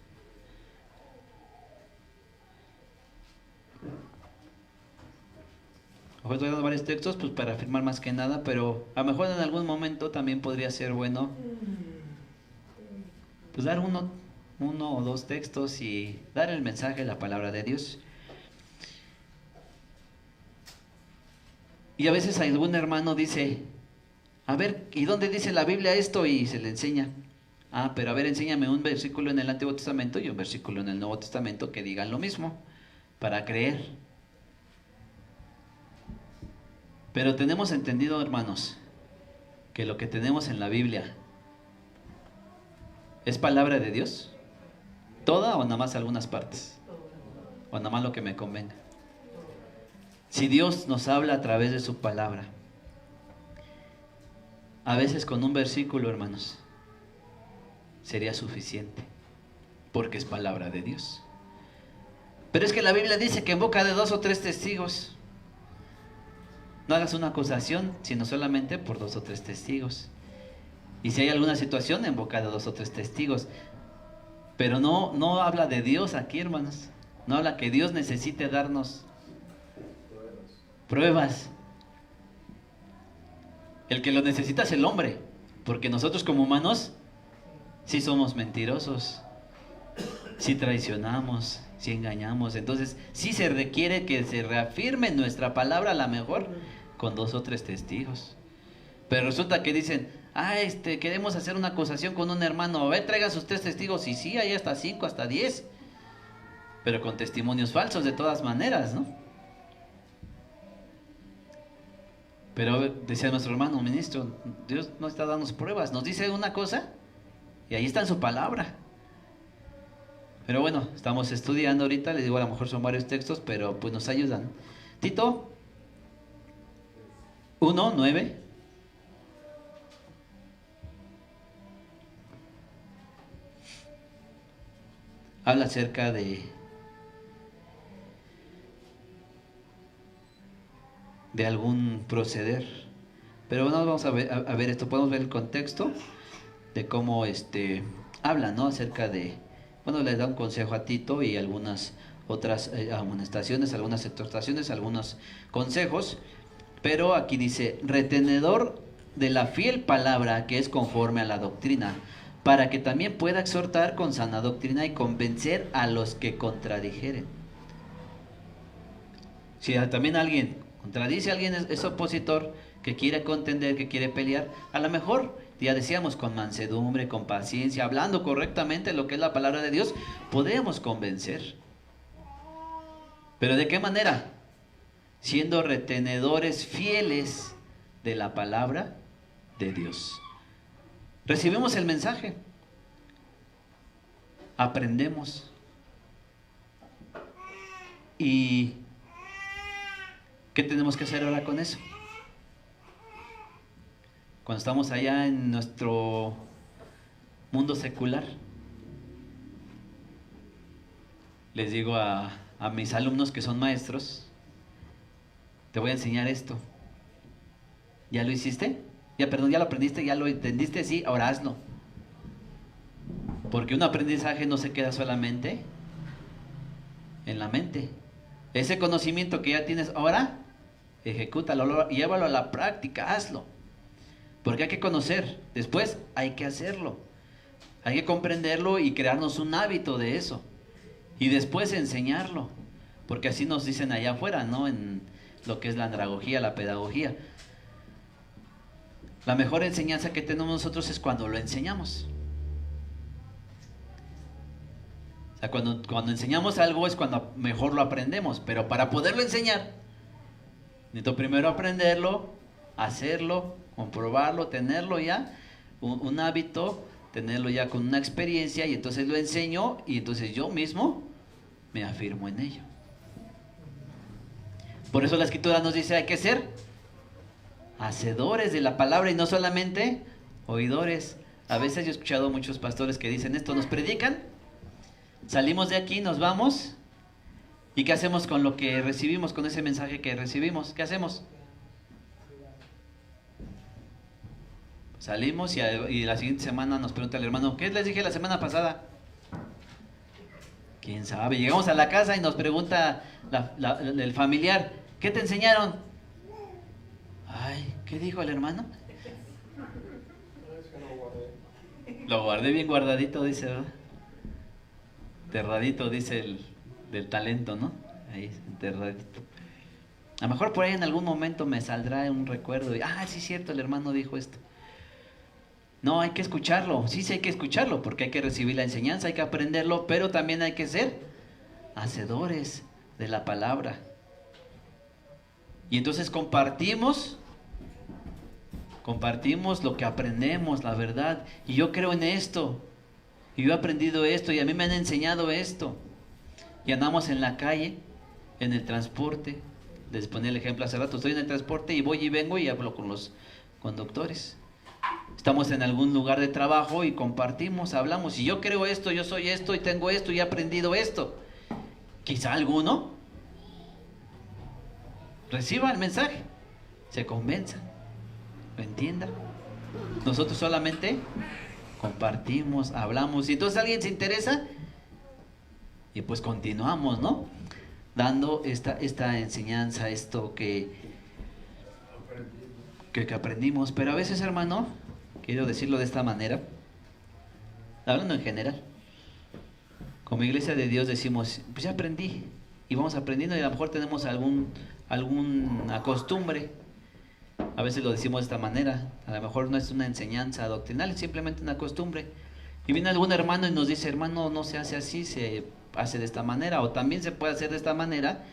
Estoy dando varios textos pues para afirmar más que nada, pero a lo mejor en algún momento también podría ser bueno pues dar uno o dos textos y dar el mensaje de la palabra de Dios. Y a veces algún hermano dice, a ver, ¿y dónde dice la Biblia esto? Y se le enseña. Ah, pero a ver, enséñame un versículo en el Antiguo Testamento y un versículo en el Nuevo Testamento que digan lo mismo, para creer. Pero tenemos entendido, hermanos, que lo que tenemos en la Biblia ¿es palabra de Dios? ¿Toda o nada más algunas partes? ¿O nada más lo que me convenga? Si Dios nos habla a través de su palabra, a veces con un versículo, hermanos, sería suficiente, porque es palabra de Dios. Pero es que la Biblia dice que en boca de 2 o 3 testigos no hagas una acusación, sino solamente por 2 o 3 testigos. Y si hay alguna situación, en boca de 2 o 3 testigos. Pero no habla de Dios aquí, hermanos. No habla que Dios necesite darnos pruebas. El que lo necesita es el hombre, porque nosotros como humanos sí somos mentirosos, sí traicionamos, sí engañamos. Entonces sí se requiere que se reafirme nuestra palabra, a lo mejor con 2 o 3 testigos. Pero resulta que dicen, queremos hacer una acusación con un hermano, a ver, traigan sus 3 testigos, y sí, hay hasta 5, hasta 10, pero con testimonios falsos de todas maneras, ¿no? Pero decía nuestro hermano ministro, Dios no está dando pruebas, nos dice una cosa y ahí está en su palabra. Pero bueno, estamos estudiando ahorita, les digo, a lo mejor son varios textos, pero pues nos ayudan. Tito 1:9. Habla acerca de algún proceder. Pero bueno, vamos a ver esto, podemos ver el contexto de cómo habla, ¿no? Acerca de, bueno, le da un consejo a Tito y algunas otras amonestaciones, algunas exhortaciones, algunos consejos, pero aquí dice, retenedor de la fiel palabra que es conforme a la doctrina, para que también pueda exhortar con sana doctrina y convencer a los que contradijeren. Si también alguien contradice, alguien es opositor, que quiere contender, que quiere pelear, a lo mejor, ya decíamos, con mansedumbre, con paciencia, hablando correctamente lo que es la palabra de Dios, podemos convencer. ¿Pero de qué manera? Siendo retenedores fieles de la palabra de Dios. Recibimos el mensaje, aprendemos y ¿Qué tenemos que hacer ahora con eso? Cuando estamos allá en nuestro mundo secular, les digo a mis alumnos que son maestros, te voy a enseñar esto. ¿Ya lo hiciste? Ya, perdón, ¿ya lo aprendiste? ¿Ya lo entendiste? Sí, ahora hazlo. Porque un aprendizaje no se queda solamente en la mente. Ese conocimiento que ya tienes ahora, ejecútalo, llévalo a la práctica, hazlo. Porque hay que conocer, después hay que hacerlo. Hay que comprenderlo y crearnos un hábito de eso. Y después enseñarlo. Porque así nos dicen allá afuera, ¿no? En lo que es la andragogía, la pedagogía. La mejor enseñanza que tenemos nosotros es cuando lo enseñamos. O sea, cuando enseñamos algo es cuando mejor lo aprendemos. Pero para poderlo enseñar, necesito primero aprenderlo, hacerlo, comprobarlo, tenerlo ya, un hábito, tenerlo ya con una experiencia, y entonces lo enseño, y entonces yo mismo me afirmo en ello. Por eso la Escritura nos dice, hay que ser hacedores de la palabra y no solamente oidores. A veces yo he escuchado a muchos pastores que dicen esto, nos predican, salimos de aquí, nos vamos, ¿y qué hacemos con lo que recibimos, con ese mensaje que recibimos? ¿Qué hacemos? Salimos y la siguiente semana nos pregunta el hermano, ¿qué les dije la semana pasada? ¿Quién sabe? Llegamos a la casa y nos pregunta el familiar, ¿qué te enseñaron? Ay, ¿qué dijo el hermano? Lo guardé bien guardadito, dice, ¿verdad? Enterradito, dice del talento, ¿no? Ahí, enterradito. A lo mejor por ahí en algún momento me saldrá un recuerdo y, sí, cierto, el hermano dijo esto. No, hay que escucharlo, sí hay que escucharlo, porque hay que recibir la enseñanza, hay que aprenderlo, pero también hay que ser hacedores de la palabra. Y entonces compartimos lo que aprendemos, la verdad. Y yo creo en esto, y yo he aprendido esto, y a mí me han enseñado esto. Y andamos en la calle, en el transporte. Les ponía el ejemplo hace rato, estoy en el transporte y voy y vengo y hablo con los conductores. Estamos en algún lugar de trabajo y compartimos, hablamos, y yo creo esto, yo soy esto, y tengo esto, y he aprendido esto. Quizá alguno reciba el mensaje, se convenza, lo entienda. Nosotros solamente compartimos, hablamos, y entonces alguien se interesa, y pues continuamos, ¿no? Dando esta enseñanza, esto que aprendimos. Pero a veces, hermano, quiero decirlo de esta manera, hablando en general, como iglesia de Dios decimos, pues ya aprendí, y vamos aprendiendo, y a lo mejor tenemos alguna costumbre. A veces lo decimos de esta manera, a lo mejor no es una enseñanza doctrinal, es simplemente una costumbre. Y viene algún hermano y nos dice, hermano, no se hace así, se hace de esta manera, o también se puede hacer de esta manera.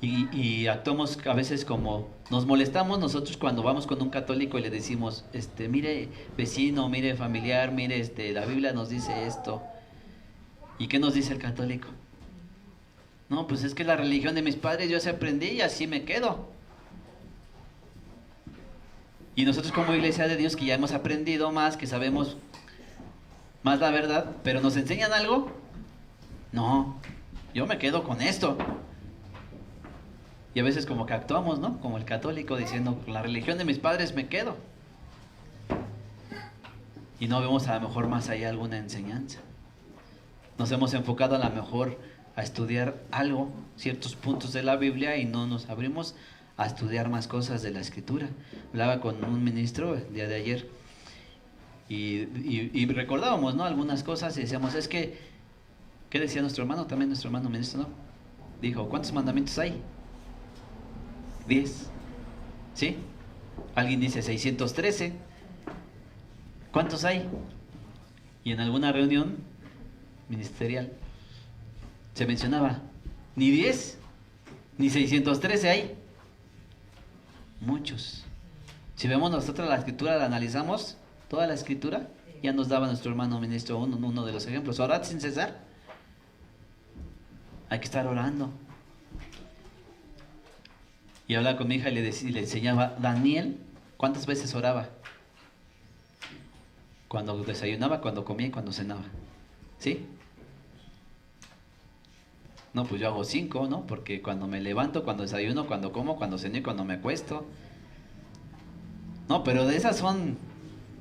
Y actuamos a veces como, nos molestamos nosotros cuando vamos con un católico y le decimos, mire vecino, mire familiar, mire, la Biblia nos dice esto. ¿Y qué nos dice el católico? No, pues es que la religión de mis padres yo se aprendí y así me quedo. Y nosotros como iglesia de Dios, que ya hemos aprendido más, que sabemos más la verdad, pero ¿nos enseñan algo? No, yo me quedo con esto. Y a veces como que actuamos, ¿no? Como el católico diciendo, con la religión de mis padres me quedo. Y no vemos a lo mejor más allá alguna enseñanza. Nos hemos enfocado a lo mejor a estudiar algo, ciertos puntos de la Biblia, y no nos abrimos a estudiar más cosas de la Escritura. Hablaba con un ministro el día de ayer y recordábamos, ¿no? Algunas cosas y decíamos, es que, ¿qué decía nuestro hermano? También nuestro hermano ministro, ¿no? Dijo, ¿cuántos mandamientos hay? 10. ¿Sí? Alguien dice 613. ¿Cuántos hay? Y en alguna reunión ministerial se mencionaba, ni 10, ni 613 hay. Muchos. Si vemos nosotros la Escritura, la analizamos, toda la Escritura, ya nos daba nuestro hermano ministro uno de los ejemplos. Orad sin cesar. Hay que estar orando. Y hablaba con mi hija y le enseñaba, Daniel, ¿cuántas veces oraba? Cuando desayunaba, cuando comía y cuando cenaba. ¿Sí? No, pues yo hago 5, ¿no? Porque cuando me levanto, cuando desayuno, cuando como, cuando ceno y cuando me acuesto. No, pero de esas son,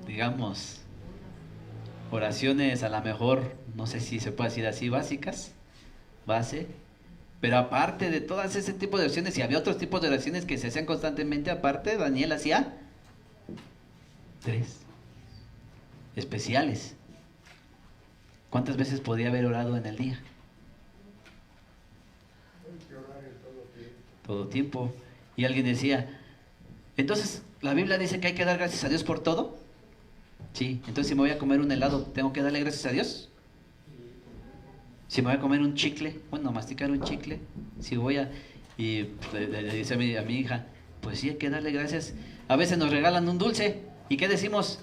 digamos, oraciones a lo mejor, no sé si se puede decir así, básicas, base. Pero aparte de todas ese tipo de oraciones, y había otros tipos de oraciones que se hacían constantemente, aparte, Daniel hacía 3 especiales. ¿Cuántas veces podía haber orado en el día? Todo tiempo. Y alguien decía, entonces, ¿la Biblia dice que hay que dar gracias a Dios por todo? Sí, entonces si me voy a comer un helado, ¿tengo que darle gracias a Dios? Si me voy a comer un chicle, bueno, masticar un chicle, si voy a... Y le dice a mi hija, pues sí, hay que darle gracias. A veces nos regalan un dulce, ¿y qué decimos?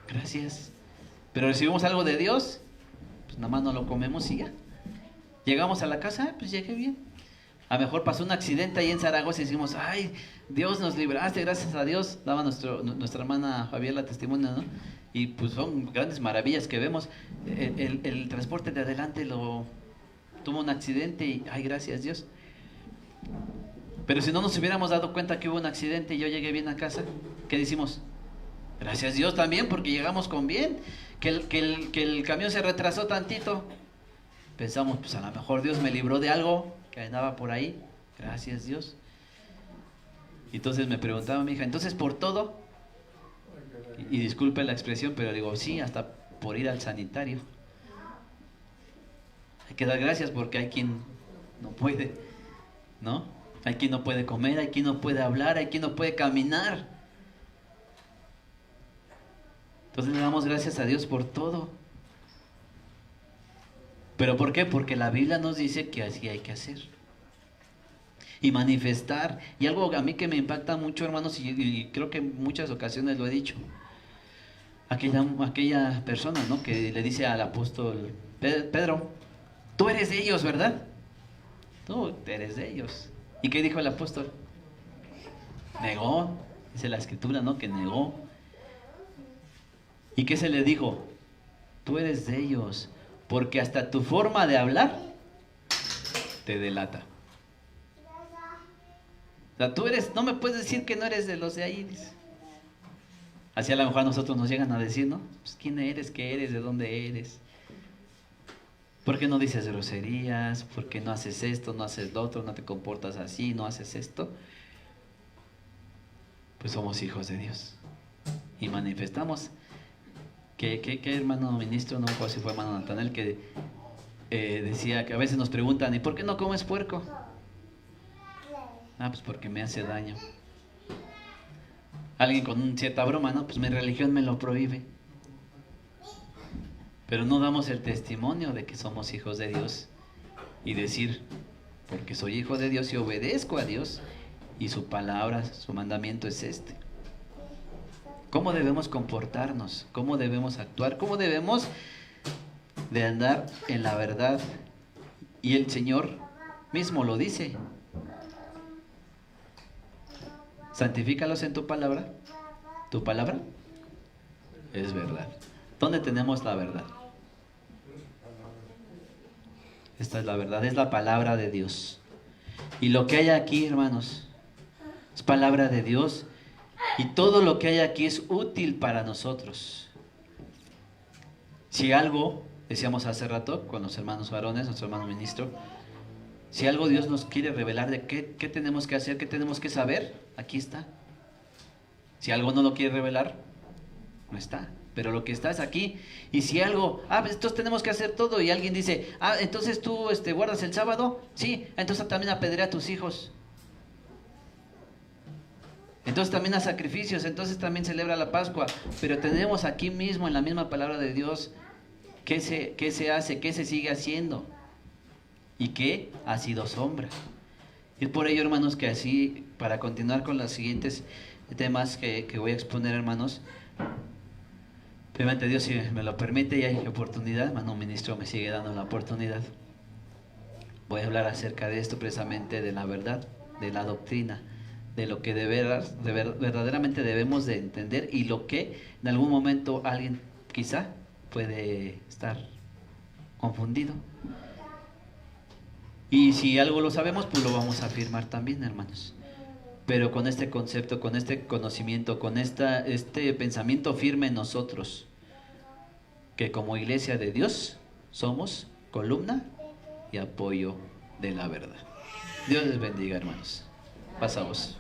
Gracias. Pero recibimos algo de Dios, pues nada más no lo comemos y ya. Llegamos a la casa, pues llegué bien. A lo mejor pasó un accidente ahí en Zaragoza y decimos, ay, Dios nos libraste, gracias a Dios. Daba nuestra hermana Fabiola testimonio, ¿no? Y pues son grandes maravillas que vemos. El transporte de adelante tuvo un accidente y, ay, gracias Dios. Pero si no nos hubiéramos dado cuenta que hubo un accidente y yo llegué bien a casa, ¿qué decimos? Gracias Dios también porque llegamos con bien. Que el camión se retrasó tantito. Pensamos, pues a lo mejor Dios me libró de algo que andaba por ahí. Gracias Dios. Y entonces me preguntaba mi hija, entonces por todo, y disculpe la expresión, pero digo, sí, hasta por ir al sanitario. Hay que dar gracias porque hay quien no puede, ¿no? Hay quien no puede comer, hay quien no puede hablar, hay quien no puede caminar. Entonces le damos gracias a Dios por todo. ¿Pero por qué? Porque la Biblia nos dice que así hay que hacer. Y manifestar. Y algo a mí que me impacta mucho, hermanos, y creo que en muchas ocasiones lo he dicho. Aquella persona, ¿no? Que le dice al apóstol Pedro, tú eres de ellos, ¿verdad? Tú eres de ellos. ¿Y qué dijo el apóstol? Negó. Dice la escritura, ¿no? Que negó. ¿Y qué se le dijo? Tú eres de ellos. Porque hasta tu forma de hablar te delata. O sea, no me puedes decir que no eres de los de ahí. Dice. Así a lo mejor a nosotros nos llegan a decir, ¿no? Pues, ¿quién eres? ¿Qué eres? ¿De dónde eres? ¿Por qué no dices groserías? ¿Por qué no haces esto? ¿No haces lo otro? ¿No te comportas así? ¿No haces esto? Pues somos hijos de Dios. Y manifestamos. ¿Qué hermano ministro? No recuerdo si fue hermano Natanel que decía que a veces nos preguntan, ¿y por qué no comes puerco? Ah, pues porque me hace daño. Alguien con cierta broma, ¿no? Pues mi religión me lo prohíbe. Pero no damos el testimonio de que somos hijos de Dios y decir, porque soy hijo de Dios y obedezco a Dios y su palabra, su mandamiento es este. ¿Cómo debemos comportarnos? ¿Cómo debemos actuar? ¿Cómo debemos de andar en la verdad? Y el Señor mismo lo dice. Santifícalos en tu palabra. ¿Tu palabra? Es verdad. ¿Dónde tenemos la verdad? Esta es la verdad, es la palabra de Dios. Y lo que hay aquí, hermanos, es palabra de Dios. Y todo lo que hay aquí es útil para nosotros. Si algo, decíamos hace rato con los hermanos varones, nuestro hermano ministro, si algo Dios nos quiere revelar de qué tenemos que hacer, qué tenemos que saber, aquí está. Si algo no lo quiere revelar, no está. Pero lo que está es aquí. Y si algo, pues entonces tenemos que hacer todo. Y alguien dice, entonces tú guardas el sábado. Sí, entonces también apedrea a tus hijos. Entonces también a sacrificios, entonces también celebra la Pascua. Pero tenemos aquí mismo, en la misma palabra de Dios, qué se hace, qué se sigue haciendo. Y qué ha sido sombra. Y por ello, hermanos, que así, para continuar con los siguientes temas que voy a exponer, hermanos, primeramente Dios, si me lo permite y hay oportunidad, hermano ministro me sigue dando la oportunidad, voy a hablar acerca de esto precisamente, de la verdad, de la doctrina, de lo que verdaderamente debemos de entender y lo que en algún momento alguien quizá puede estar confundido. Y si algo lo sabemos, pues lo vamos a afirmar también, hermanos. Pero con este concepto, con este conocimiento, con este pensamiento firme en nosotros, que como iglesia de Dios somos columna y apoyo de la verdad. Dios les bendiga, hermanos. Pasamos.